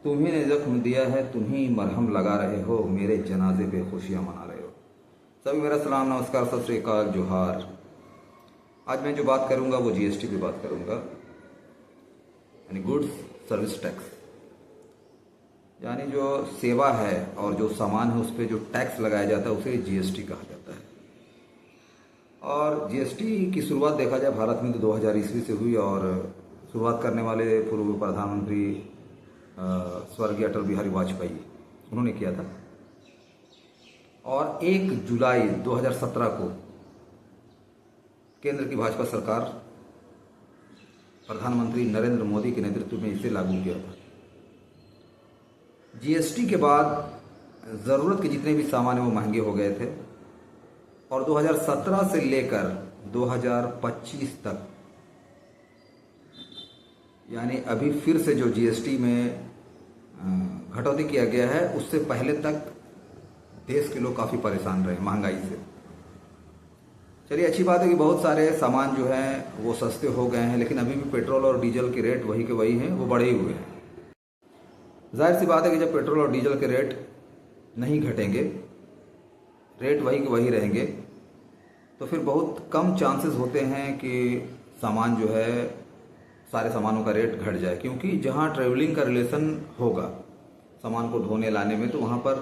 तुम्ही ने जख्म दिया है, तुम ही मरहम लगा रहे हो, मेरे जनाजे पे खुशियां मना रहे हो। सभी मेरा सलाम, नमस्कार, सत श्री अकाल, जोहार। आज मैं जो बात करूंगा वो जीएसटी की बात करूंगा, यानी गुड्स सर्विस टैक्स। यानी जो सेवा है और जो सामान है उस पर जो टैक्स लगाया जाता है उसे जीएसटी कहा जाता है। और जीएसटी की शुरुआत देखा जाए भारत में तो 2000 ईस्वी से हुई, और शुरुआत करने वाले पूर्व प्रधानमंत्री स्वर्गीय अटल बिहारी वाजपेयी उन्होंने किया था। और 1 जुलाई 2017 को केंद्र की भाजपा सरकार प्रधानमंत्री नरेंद्र मोदी के नेतृत्व में इसे लागू किया था। जीएसटी के बाद ज़रूरत के जितने भी सामान हैं वो महंगे हो गए थे, और 2017 से लेकर 2025 तक, यानी अभी फिर से जो जीएसटी में घटौती किया गया है, उससे पहले तक देश के लोग काफ़ी परेशान रहे महंगाई से। चलिए, अच्छी बात है कि बहुत सारे सामान जो हैं वो सस्ते हो गए हैं, लेकिन अभी भी पेट्रोल और डीजल के रेट वही के वही हैं, वो बढ़े हुए हैं। जाहिर सी बात है कि जब पेट्रोल और डीजल के रेट नहीं घटेंगे, रेट वही के वही रहेंगे, तो फिर बहुत कम चांसेस होते हैं कि सामान जो है, सारे सामानों का रेट घट जाए। क्योंकि जहाँ ट्रेवलिंग का रिलेशन होगा सामान को ढोने लाने में, तो वहाँ पर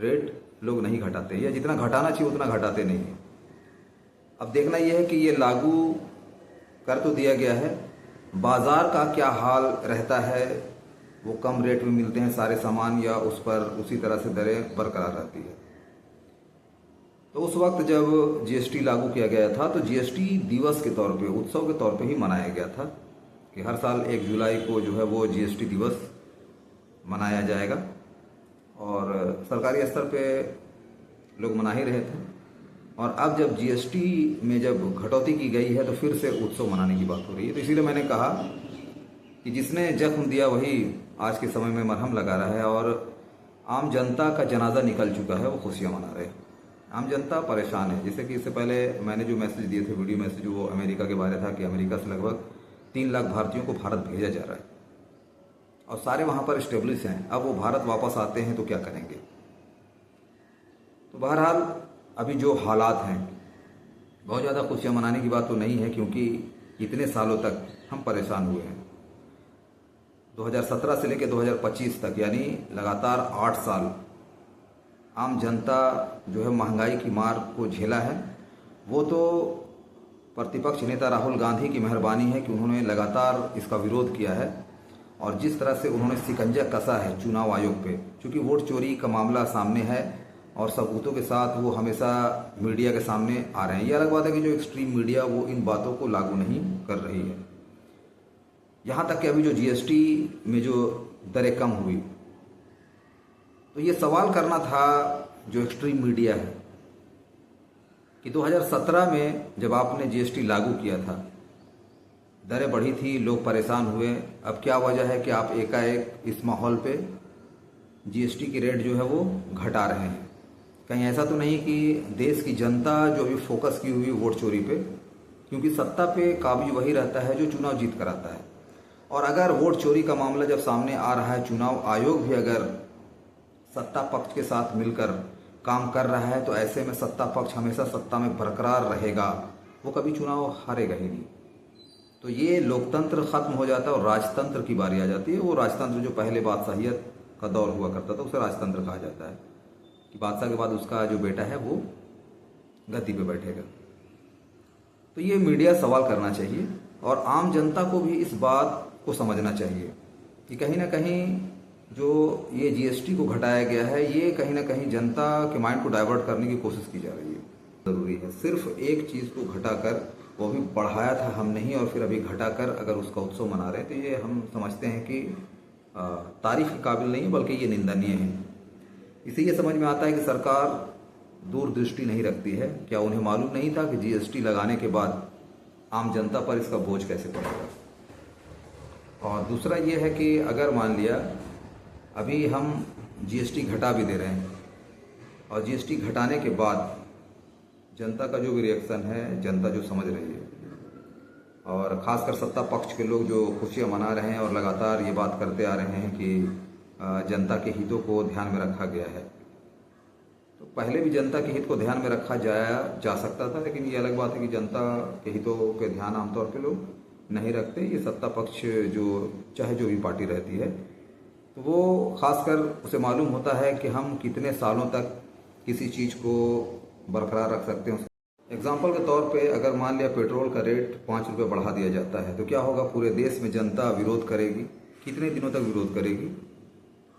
रेट लोग नहीं घटाते, या जितना घटाना चाहिए उतना घटाते नहीं हैं। अब देखना यह है कि ये लागू कर तो दिया गया है, बाज़ार का क्या हाल रहता है, वो कम रेट में मिलते हैं सारे सामान, या उस पर उसी तरह से दरें बरकरार रहती है। तो उस वक्त जब जीएसटी लागू किया गया था तो जीएसटी दिवस के तौर पे, उत्सव के तौर पे ही मनाया गया था कि हर साल 1 जुलाई को जो है वो जीएसटी दिवस मनाया जाएगा, और सरकारी स्तर पे लोग मना ही रहे थे। और अब जब जीएसटी में जब घटौती की गई है तो फिर से उत्सव मनाने की बात हो रही है। तो इसीलिए मैंने कहा कि जिसने जख्म दिया वही आज के समय में मरहम लगा रहा है, और आम जनता का जनाजा निकल चुका है, वो खुशियाँ मना रहे हैं। आम जनता परेशान है। जैसे कि इससे पहले मैंने जो मैसेज दिए थे, वीडियो मैसेज, वो अमेरिका के बारे था कि अमेरिका से लगभग 3 लाख भारतीयों को भारत भेजा जा रहा है, और सारे वहाँ पर स्टेब्लिश हैं। अब वो भारत वापस आते हैं तो क्या करेंगे। तो बहरहाल अभी जो हालात हैं, बहुत ज़्यादा खुशियाँ मनाने की बात तो नहीं है, क्योंकि इतने सालों तक हम परेशान हुए हैं। 2017 से लेकर 2025 तक, यानी लगातार 8 साल आम जनता जो है महंगाई की मार को झेला है। वो तो प्रतिपक्ष नेता राहुल गांधी की मेहरबानी है कि उन्होंने लगातार इसका विरोध किया है, और जिस तरह से उन्होंने शिकंजा कसा है चुनाव आयोग पे, क्योंकि वोट चोरी का मामला सामने है और सबूतों के साथ वो हमेशा मीडिया के सामने आ रहे हैं। ये अलग बात है कि जो एक्सट्रीम मीडिया वो इन बातों को लागू नहीं कर रही है। यहाँ तक कि अभी जो जीएसटी में जो दरें कम हुई, तो ये सवाल करना था जो एक्सट्रीम मीडिया है कि 2017 में जब आपने जीएसटी लागू किया था, दरें बढ़ी थी, लोग परेशान हुए। अब क्या वजह है कि आप एकाएक इस माहौल पे जीएसटी की रेट जो है वो घटा रहे हैं। कहीं ऐसा तो नहीं कि देश की जनता जो अभी फोकस की हुई वोट चोरी पे, क्योंकि सत्ता पे काबिज वही रहता है जो चुनाव जीत कर आता है। और अगर वोट चोरी का मामला जब सामने आ रहा है, चुनाव आयोग भी अगर सत्ता पक्ष के साथ मिलकर काम कर रहा है, तो ऐसे में सत्ता पक्ष हमेशा सत्ता में बरकरार रहेगा, वो कभी चुनाव हारेगा ही नहीं। तो ये लोकतंत्र खत्म हो जाता है और राजतंत्र की बारी आ जाती है। वो राजतंत्र जो पहले बादशाहियत का दौर हुआ करता था, उसे राजतंत्र कहा जाता है कि बादशाह के बाद उसका जो बेटा है वो गद्दी पे बैठेगा। तो ये मीडिया सवाल करना चाहिए, और आम जनता को भी इस बात को समझना चाहिए कि कहीं ना कहीं जो ये जीएसटी को घटाया गया है, ये कहीं ना कहीं जनता के माइंड को डाइवर्ट करने की कोशिश की जा रही है। ज़रूरी है सिर्फ एक चीज़ को घटाकर, वो भी बढ़ाया था हम नहीं, और फिर अभी घटाकर अगर उसका उत्सव मना रहे हैं, तो ये हम समझते हैं कि तारीफ के काबिल नहीं है, बल्कि ये निंदनीय है। इसे ये समझ में आता है कि सरकार दूरदृष्टि नहीं रखती है। क्या उन्हें मालूम नहीं था कि जीएसटी लगाने के बाद आम जनता पर इसका बोझ कैसे पड़ेगा। और दूसरा ये है कि अगर मान लिया अभी हम जीएसटी घटा भी दे रहे हैं, और जीएसटी घटाने के बाद जनता का जो भी रिएक्शन है, जनता जो समझ रही है, और ख़ासकर सत्ता पक्ष के लोग जो खुशियाँ मना रहे हैं और लगातार ये बात करते आ रहे हैं कि जनता के हितों को ध्यान में रखा गया है। तो पहले भी जनता के हित को ध्यान में रखा जाया जा सकता था, लेकिन ये अलग बात है कि जनता के हितों के ध्यान आमतौर पे लोग नहीं रखते। ये सत्ता पक्ष जो चाहे जो भी पार्टी रहती है, तो वो खासकर उसे मालूम होता है कि हम कितने सालों तक किसी चीज़ को बरकरार रख सकते हैं। एग्जाम्पल के तौर पे अगर मान लिया पेट्रोल का रेट 5 रुपये बढ़ा दिया जाता है, तो क्या होगा, पूरे देश में जनता विरोध करेगी। कितने दिनों तक विरोध करेगी?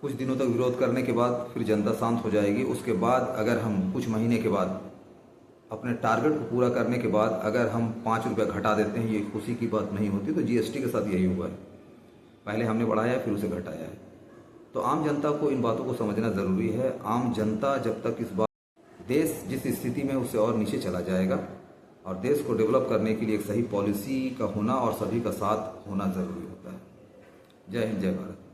कुछ दिनों तक विरोध करने के बाद फिर जनता शांत हो जाएगी। उसके बाद अगर हम कुछ महीने के बाद अपने टारगेट को पूरा करने के बाद अगर हम 5 रुपये घटा देते हैं, ये खुशी की बात नहीं होती। तो जीएसटी के साथ यही हुआ है, पहले हमने बढ़ाया फिर उसे घटाया है। तो आम जनता को इन बातों को समझना ज़रूरी है। आम जनता जब तक इस बात, देश जिस स्थिति में उससे और नीचे चला जाएगा, और देश को डेवलप करने के लिए एक सही पॉलिसी का होना और सभी का साथ होना ज़रूरी होता है। जय हिंद, जय भारत।